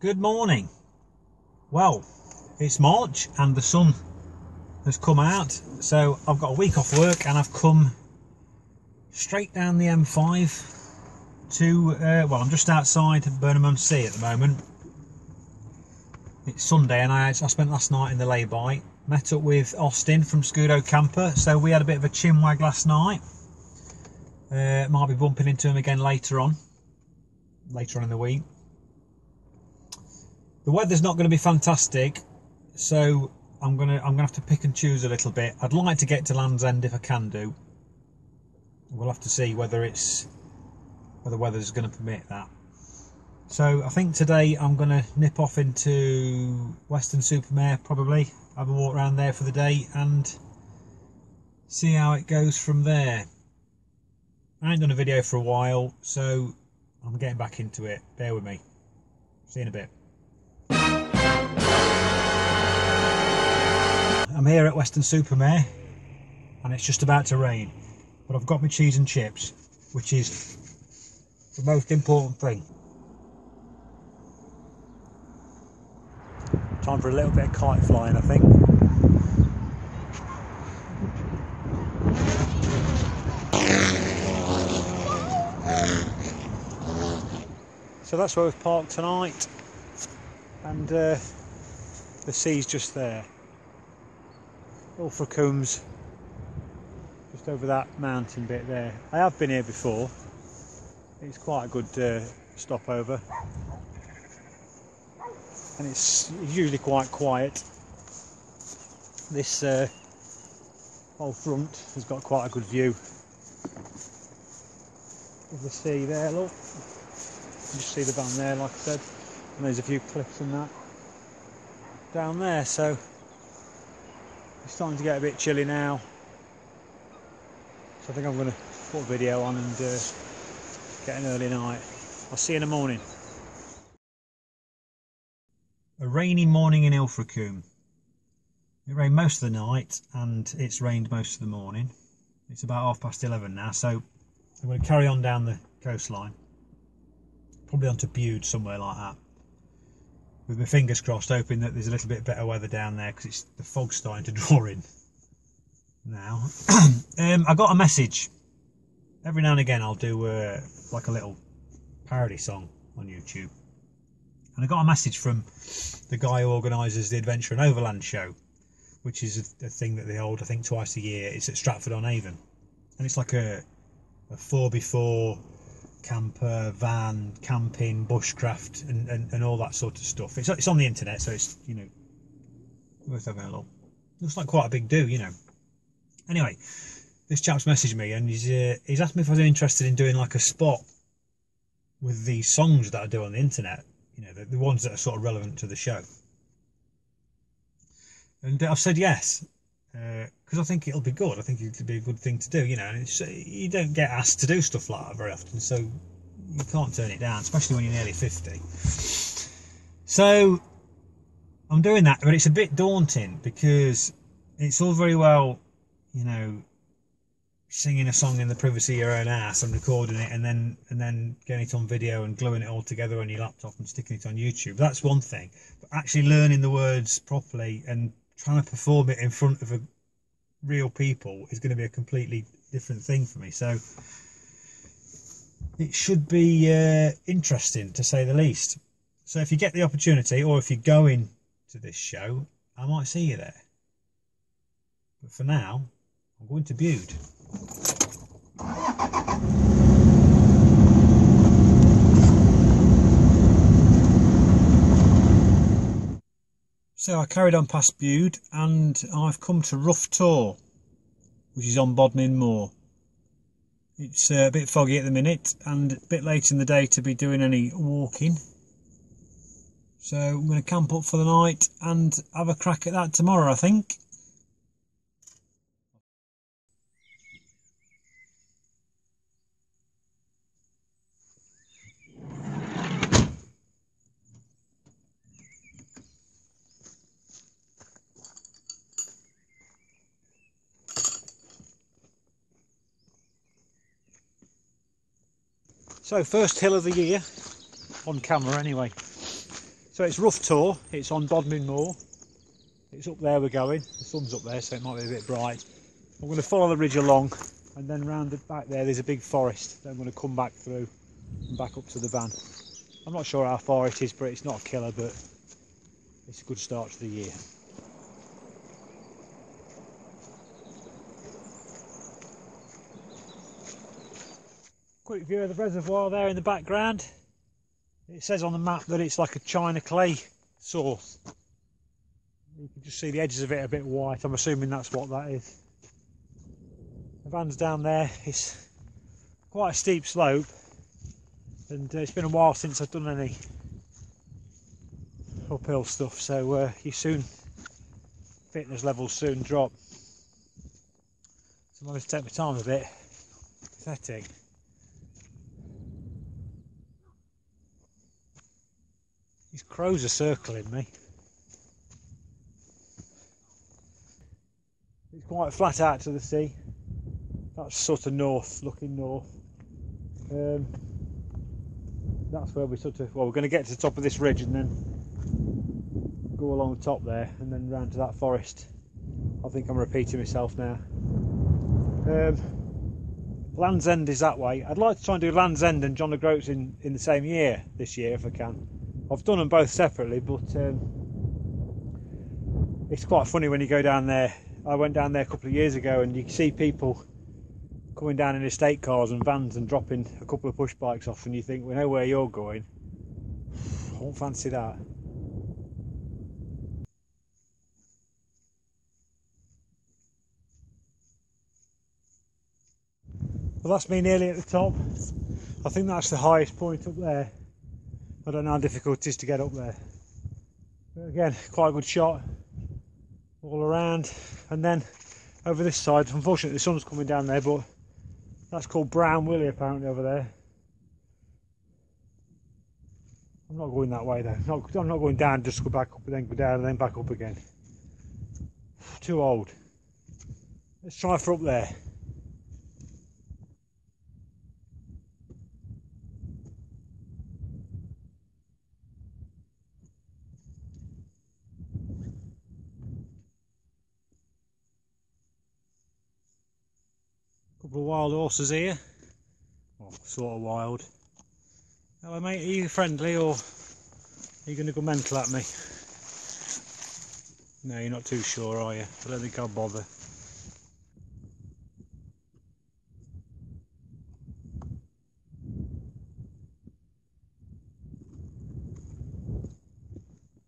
Good morning. Well, it's March and the sun has come out, so I've got a week off work and I've come straight down the M5 to, well, I'm just outside Bodmin Moor at the moment. It's Sunday and I spent last night in the lay-by, met up with Austin from Scudo Camper, so we had a bit of a chinwag last night. Might be bumping into him again later on in the week. The weather's not going to be fantastic, so I'm gonna have to pick and choose a little bit. I'd like to get to Land's End if I can do. We'll have to see whether the weather's going to permit that. So I think today I'm going to nip off into Weston Super Mare, probably have a walk around there for the day and see how it goes from there. I ain't done a video for a while, so I'm getting back into it. Bear with me. See you in a bit. I'm here at Weston Super Mare and it's just about to rain, but I've got my cheese and chips, which is the most important thing. Time for a little bit of kite flying, I think. So that's where we've parked tonight, and the sea's just there. Ilfracombe's just over that mountain bit there. I have been here before. It's quite a good stopover, and it's usually quite quiet. This whole front has got quite a good view of the sea there. Look, you just see the van there, like I said, and there's a few cliffs and that down there. So it's starting to get a bit chilly now, so I think I'm going to put a video on and get an early night. I'll see you in the morning. A rainy morning in Ilfracombe. It rained most of the night and it's rained most of the morning. It's about 11:30 now, so I'm going to carry on down the coastline, probably onto Bude, somewhere like that, with my fingers crossed, hoping that there's a little bit better weather down there, because the fog's starting to draw in now. I got a message. Every now and again I'll do like a little parody song on YouTube, and I got a message from the guy who organises the Adventure and Overland show, which is a thing that they hold, I think, twice a year. It's at Stratford-on-Avon, and it's like a 4x4 camper, van, camping, bushcraft and all that sort of stuff. It's on the internet, so it's, you know, worth having a look. Looks like quite a big do, you know. Anyway, this chap's messaged me and he's asked me if I was interested in doing like a spot with these songs that I do on the internet, you know, the ones that are sort of relevant to the show. And I've said yes, because I think it'll be good. I think it'll be a good thing to do, you know. And you don't get asked to do stuff like that very often, so you can't turn it down, especially when you're nearly 50. So I'm doing that, but it's a bit daunting, because it's all very well, you know, singing a song in the privacy of your own house and recording it and then getting it on video and gluing it all together on your laptop and sticking it on YouTube. That's one thing, but actually learning the words properly and trying to perform it in front of real people is going to be a completely different thing for me. So it should be interesting, to say the least. So if you get the opportunity, or if you're going to this show, I might see you there. But for now, I'm going to Bude. So I carried on past Bude and I've come to Rough Tor, which is on Bodmin Moor. It's a bit foggy at the minute and a bit late in the day to be doing any walking. So I'm going to camp up for the night and have a crack at that tomorrow, I think. So first hill of the year, on camera anyway. So So it's rough tour, it's on Bodmin Moor. It's up there we're going, the sun's up there so it might be a bit bright. I'm going to follow the ridge along and then round the back there's a big forest that I'm going to come back through and back up to the van. I'm not sure how far it is, but it's not a killer, but it's a good start to the year. Quick view of the reservoir there in the background. It says on the map that it's like a china clay source. You can just see the edges of it a bit white. I'm assuming that's what that is. The van's down there. It's quite a steep slope, and it's been a while since I've done any uphill stuff, so fitness levels soon drop. So I'm going to take my time a bit. Pathetic. These crows are circling me. It's quite flat out to the sea. That's sort of north, looking north. That's where we we're going to get to the top of this ridge and then go along the top there and then round to that forest. I think I'm repeating myself now. Land's End is that way. I'd like to try and do Land's End and John O'Groats in the same year this year if I can. I've done them both separately, but it's quite funny when you go down there. I went down there a couple of years ago and you see people coming down in estate cars and vans and dropping a couple of push bikes off, and you think, we know where you're going. I won't fancy that. Well, that's me nearly at the top. I think that's the highest point up there. I don't know how difficult it is to get up there. But again, quite a good shot all around. And then over this side, unfortunately the sun's coming down there, but that's called Brown Willie apparently over there. I'm not going that way though. I'm not going down, just go back up and then go down and then back up again. Too old. Let's try for up there. Couple of wild horses here. Well, sort of wild. Hello mate, are you friendly or are you going to go mental at me? No, you're not too sure, are you? I don't think I'll bother.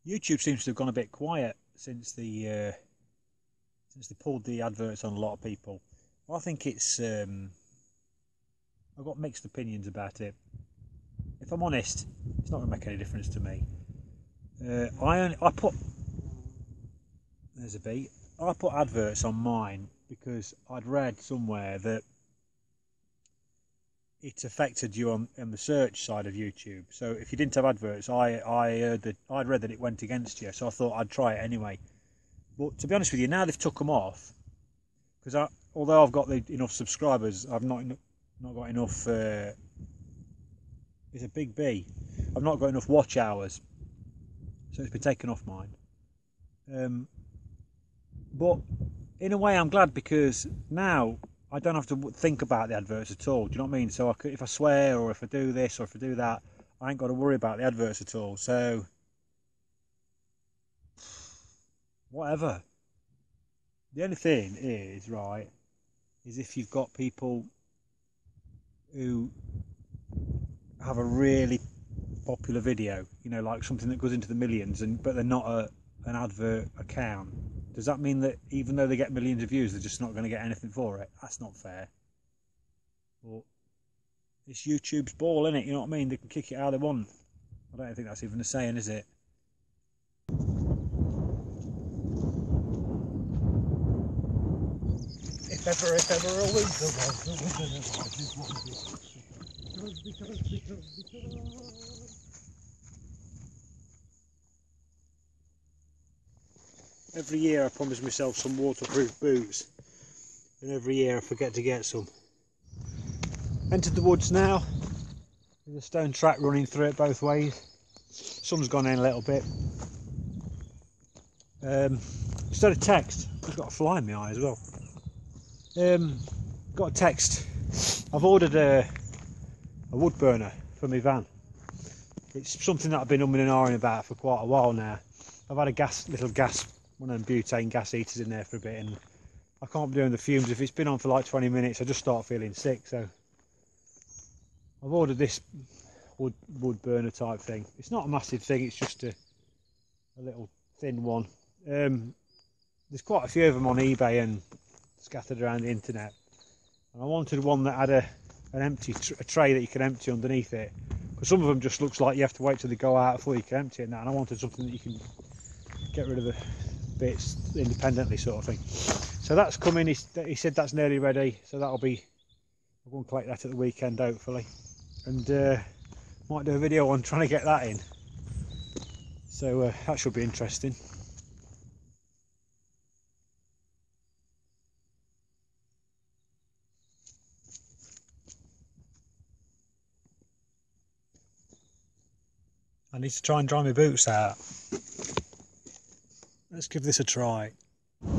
YouTube seems to have gone a bit quiet since they pulled the adverts on a lot of people. I think it's I've got mixed opinions about it. If I'm honest, it's not going to make any difference to me. I put adverts on mine because I'd read somewhere that it affected you on the search side of YouTube. So if you didn't have adverts, I'd read that it went against you. So I thought I'd try it anyway. But to be honest with you, now they've took them off, because although I've got enough subscribers, I've not got enough. It's a big B. I've not got enough watch hours, so it's been taken off mine. But in a way, I'm glad, because now I don't have to think about the adverts at all. Do you know what I mean? So if I swear or if I do this or if I do that, I ain't got to worry about the adverts at all. So whatever. The only thing is, right, is if you've got people who have a really popular video, you know, like something that goes into the millions, but they're not an advert account, does that mean that even though they get millions of views, they're just not going to get anything for it? That's not fair. But it's YouTube's ball, isn't it? You know what I mean? They can kick it how they want. I don't think that's even a saying, is it? If ever a winter was, the winter was because. Every year I promise myself some waterproof boots, and every year I forget to get some. Entered the woods now. There's a stone track running through it both ways. Sun's gone in a little bit. Instead of text, I've got a fly in my eye as well. Got a text. I've ordered a wood burner for my van. It's something that I've been umming and ahhing about for quite a while now. I've had a little gas, one of them butane gas heaters in there for a bit, and I can't be doing the fumes. If it's been on for like 20 minutes, I just start feeling sick. So I've ordered this wood burner type thing. It's not a massive thing, it's just a little thin one. There's quite a few of them on eBay and scattered around the internet, and I wanted one that had a tray that you can empty underneath it, because some of them just looks like you have to wait till they go out before you can empty it now, and I wanted something that you can get rid of the bits independently, sort of thing. So that's coming. He said that's nearly ready, so I'll go and collect that at the weekend hopefully, and might do a video on trying to get that in, so that should be interesting. I need to try and dry my boots out. Let's give this a try. I've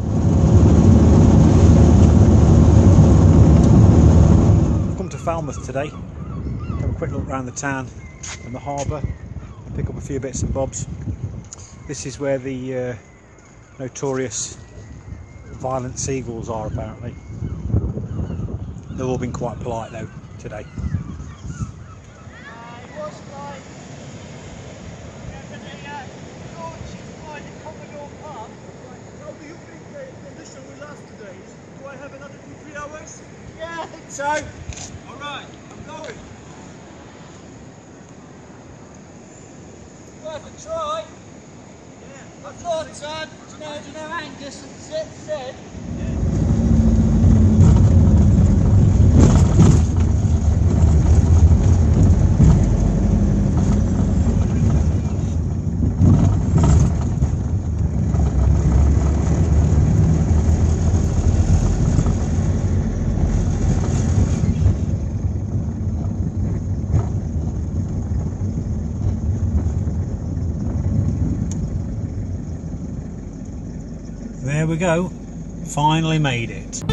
come to Falmouth today. Have a quick look around the town and the harbour, pick up a few bits and bobs. This is where the notorious violent seagulls are, apparently. They've all been quite polite though today. Yeah, I think so. Alright, I'm going. Worth a try. Yeah. I thought, do you know Angus and Sid? There we go, finally made it.